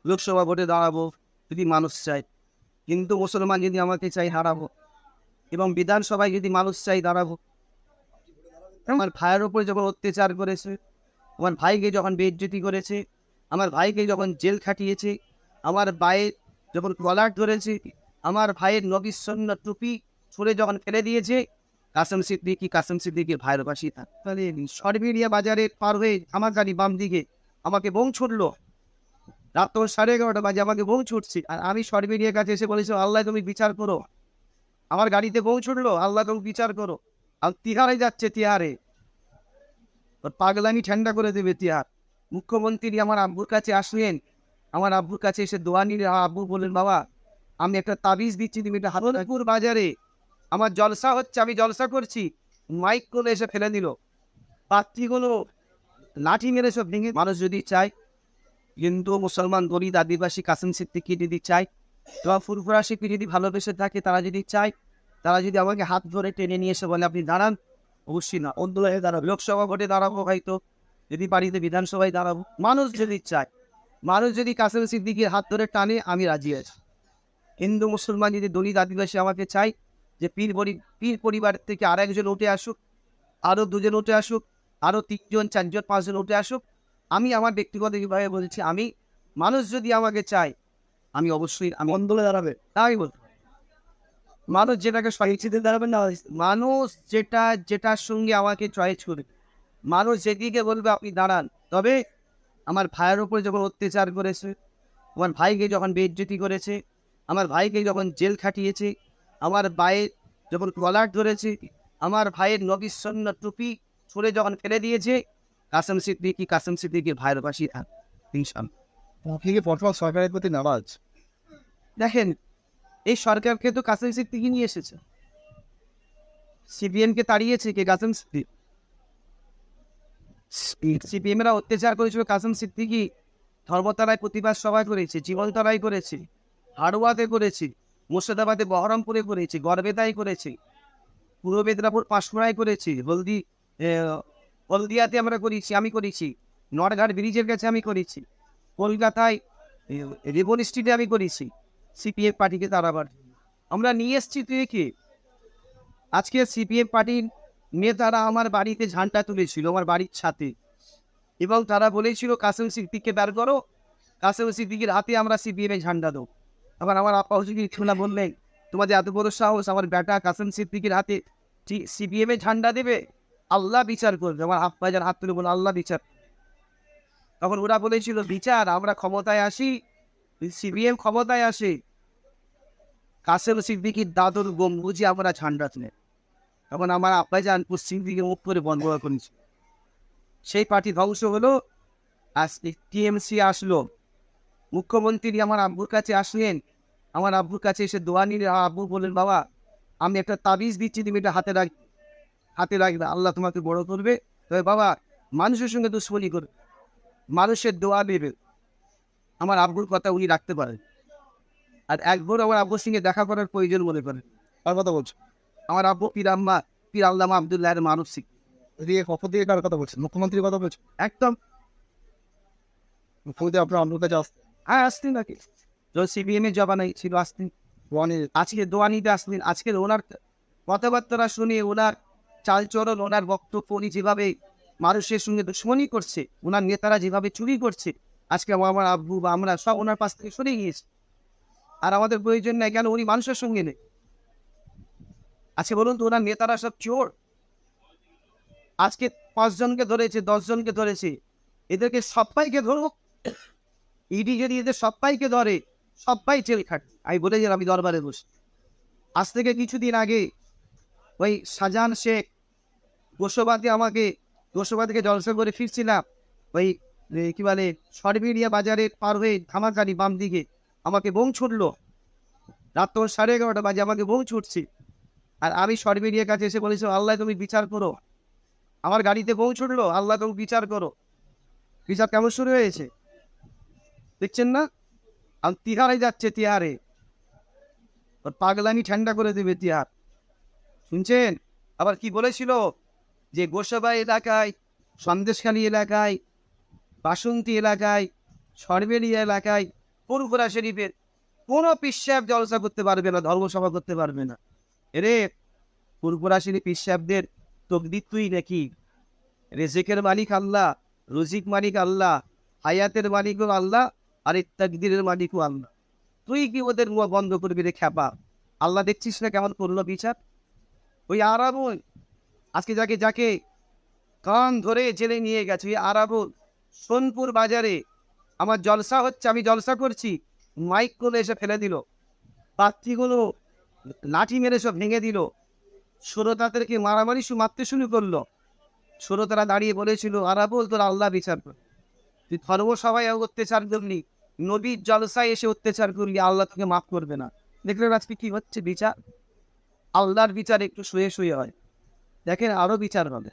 লোকসভা ভোটে দাঁড়াবো যদি মানুষ চায়, কিন্তু মুসলমান যদি আমাকে চাই হারাবো, এবং বিধানসভায় যদি মানুষ চাই দাঁড়াবো। আমার ভাইয়ের ওপরে যখন অত্যাচার করেছে, আমার ভাইকে যখন বেইজ্জতি করেছে, আমার ভাইকে যখন জেল খাটিয়েছে, আমার ভাইয়ের যখন কলার ধরেছে, আমার ভাইয়ের নবীর সুন্নাত টুপি ছুঁড়ে যখন ফেলে দিয়েছে, কাসেম সিদ্দিকীর ভাইয়ের পাশেই তাহলে সরবেরিয়া বাজারে পার হয়ে আমার গাড়ি বাম দিকে আমাকে বোম ছুটলো। রাত তো 11:30 বাজে আমাকে বোম ছুটছি, আর আমি সরবেরিয়ার কাছে এসে বলেছি, আল্লাহ তুমি বিচার করো। আমার গাড়িতে বোম ছুটলো, আল্লাহ তুমি বিচার করো। আর তিহারে যাচ্ছে, তিহারে ওর পাগলামি ঠান্ডা করে দেবে তিহার। মুখ্যমন্ত্রী আমার আব্বুর কাছে আসলেন, আমার আব্বুর কাছে এসে দোয়া নিলে আব্বু বললেন, বাবা আমি একটা তাবিজ দিচ্ছি, তুমি এটা হারুনপুর বাজারে আমার জলসা হচ্ছে, আমি জলসা করছি, মাইক করে এসে ফেলে দিল, পাত্রীগুলো লাঠি মেরে সব ভেঙে। মানুষ যদি চায়, হিন্দু মুসলমান দলিত আদিবাসী কাসেম সিদ্দিকী যদি চায়, তোমার ফুরফুরা শিল্পী যদি ভালোবেসে থাকে, তারা যদি চায়, তারা যদি আমাকে হাত ধরে টেনে নিয়ে এসে বলে আপনি দাঁড়ান, অবশ্যই না, অন্দোলনে দাঁড়াবো, লোকসভা ভোটে দাঁড়াবো, হয়তো যদি বাড়িতে বিধানসভায় দাঁড়াবো। মানুষ যদি চায়, মানুষ যদি কাসেম সিদ্দিকীর হাত ধরে টানে, আমি রাজি আছি। হিন্দু মুসলমান যদি দলিত আদিবাসী আমাকে চাই যে পীর পরিবার থেকে আর একজন উঠে আসুক, আরও দুজন উঠে আসুক, আরও 3জন 4জন 5জন উঠে আসুক, আমি আমার ব্যক্তিগতভাবে বলছি, আমি মানুষ যদি আমাকে চায়, আমি অবশ্যই আমি আন্দোলনে দাঁড়াবে, তাই বলতে মানুষ যেটাকে সহিংসিতে দাঁড়াবেন না, মানুষ যেটার সঙ্গে আমাকে চয়েস করবে, মানুষ যেদিকে বলবে আপনি দাঁড়ান। তবে আমার ভাইয়ের ওপরে যখন অত্যাচার করেছে, আমার ভাইকে যখন বেইজ্জতি করেছে, আমার ভাইকে যখন জেল খাটিয়েছে, আমার ভাইয়ের যখন কলার ধরেছে, আমার ভাইয়ের নবীর সুন্নাত টুপি ছুঁড়ে যখন ফেলে দিয়েছে, কাসেম সিদ্দিকীর ভাইয়ের পাশেই থাক ইনশাআল্লাহ। আপনি কি বর্তমান সরকারের প্রতি নারাজ? দেখেন, এই সরকারকে তো কাসেম সিদ্দিকী নিয়ে এসেছে, সিপিএমকে তাড়িয়েছে কে? কাসেম সিদ্দিক। সিপিএমরা অত্যাচার করেছিল, কাসেম সিদ্দিকী ধর্মতলায় প্রতিবাদ সভা করেছে, জীবনতলায় করেছে, হাড়োয়াতে করেছে, মুর্শিদাবাদে বহরমপুরে করেছে, গড়বেতায় করেছে, পূর্ব মেদিনীপুর পাঁশকুড়ায় করেছি, হলদিয়াতে আমরা করেছি, আমি করেছি, নরঘাট ব্রিজের কাছে আমি করেছি, কলকাতায় রেবন স্ট্রিটে আমি করেছি। সিপিএম পার্টিকে তাড়াবার আমরা নিয়ে এসছি। তুই কি আজকে সিপিএম পার্টির নেতারা আমার বাড়িতে ঝান্ডা তুলেছিল, আমার বাড়ির ছাতে, এবং তারা বলেছিল কাসেম সিদ্দিককে বের করো, কাসেম সিদ্দিকের হাতে আমরা সিপিএমে ঝান্ডা দেবো। আবার আমার আপা হুজুর ইখলা বললেন, তোমাদের এত বড় সাহস, আমার বেটা কাসেম সিদ্দিকের হাতে সিপিএমে ঝান্ডা দেবে, আল্লাহ বিচার করবে। আমার আব্বা যার হাত তুলে বলে আল্লাহ বিচার। তখন ওরা বলেছিল বিচার, আমরা ক্ষমতায় আসি, সিপিএম ক্ষমতায় আসে, কাসেম সিদ্দিকির দাদুর গম্বুজে আমরা ঝান্ডা তুলে। তখন আমার আব্বা যান পশ্চিম দিকে মুখ করে বন্ধ করেছে। সেই পার্টি ধ্বংস হলো, আজ টিএমসি আসলো। মুখ্যমন্ত্রী আমার আব্বুর কাছে আসলেন, আমার আব্বুর কাছে এসে দোয়া নিলে আব্বু বললেন, বাবা আমি একটা তাবিজ দিচ্ছি, তুমি এটা হাতে রাখবে, আল্লাহ তোমাকে বড় করবে। তবে বাবা মানুষের সঙ্গে দুশ্মনী করবে, মানুষের দোয়া নেবে। আমার আব্বুর কথা উনি রাখতে পারেন, আর একবার আমার আব্বুর সঙ্গে দেখা করার প্রয়োজন মনে করেন। কার কথা বলছেন? আমার আব্বু পীর আল্লামা আবদুল্লাহের মানসিক। এদিকে কখন থেকে কার কথা বলছেন? মুখ্যমন্ত্রীর কথা বলছেন? একদম। মুখ্যমন্ত্রী আপনার আন্দোলনের কাছে আসতেন? হ্যাঁ আসতেন নাকি, যখন সিপিএম এর জবানাই ছিল আসতেন, আজকে দোয়া নিতে আসলেন। আজকের ওনার কথাবার্তা শুনে, ওনার চালচরণ, ওনার বক্তব্য, উনি যেভাবে মানুষের সঙ্গে দুশ্মনী করছে, ওনার নেতারা যেভাবে চুরি করছে, আজকে আমার আব্বু বা আমরা সব ওনার পাশ থেকে সরে গিয়েছি। আর আমাদের প্রয়োজন নেই কেন? উনি মানুষের সঙ্গে নেই। আজকে বলুন তো, ওনার নেতারা সব চোর। আজকে 5 জনকে ধরেছে, 10 জনকে ধরেছে, এদেরকে সবাইকে ধরুক। ইডি যদি এদের সবাইকে ধরে, সবাই জেল খাটবে। আমি বলেছিলাম আমি দরবারে বসে। আজ থেকে কিছুদিন আগে ওই শাহজাহান শেখ গোসবা থেকে জলসা করে ফিরছিলাম, ওই কি বলে সরবেরিয়া বাজারে পার হয়ে ধামাকানি বাম দিকে আমাকে বোম ছুটলো। রাত তো 11:30 বাজে আমাকে বোম ছুটছি, আর আমি সরবেরিয়ার কাছে এসে বলেছি, আল্লাহ তুমি বিচার করো। আমার গাড়িতে বোম ছুটলো, আল্লাহ তুমি বিচার করো। বিচার কেমন শুরু হয়েছে দেখছেন না? আর তিহারে যাচ্ছে, তিহারে ওর পাগলামি ঠান্ডা করে দেবে তিহার। শুনছেন? আবার কি বলেছিল যে গোসাবা এলাকায়, সন্দেশখালী এলাকায়, বাসন্তী এলাকায়, সরবেরিয়া এলাকায় ফুরফুরা শরীফের কোনো পীর সাহেব জলসা করতে পারবে না, ধর্মসভা করতে পারবে না। এরে ফুরফুরা শরীফ পীর সাহেবদের তকদির তুই নাকি? রেজেকের মালিক আল্লাহ, রুজিক মালিক আল্লাহ, হায়াতের মালিকও আল্লাহ, আর এই তাকদিরের মালিকও আল্লাহ। তুই কি ওদের মুখ বন্ধ করবি রে খ্যাপা? আল্লাহ দেখছিস না কেমন করলো বিচার? ওই আরাবুল আজকে যাকে যাকে কান ধরে জেলে নিয়ে গেছে, ওই আরাবুল সোনপুর বাজারে আমার জলসা হচ্ছে, আমি জলসা করছি, মাইক করে এসে ফেলে দিল, পাত্রীগুলো লাঠি মেরে সব ভেঙে দিল, শ্রোতাদেরকে মারামারি মারতে শুরু করলো। শ্রোতারা দাঁড়িয়ে বলেছিল, আরাবুল তোর আল্লাহ বিচার কর, তুই ধর্মসভায় অত্যাচার করলি, নবীর জলসায় এসে অত্যাচার করলি, আল্লাহ তোকে মাফ করবে না। দেখলেন আজকে কি হচ্ছে বিচার? আল্লাহর বিচার একটু শুয়ে শুয়ে হয়, দেখেন আরো বিচার হবে।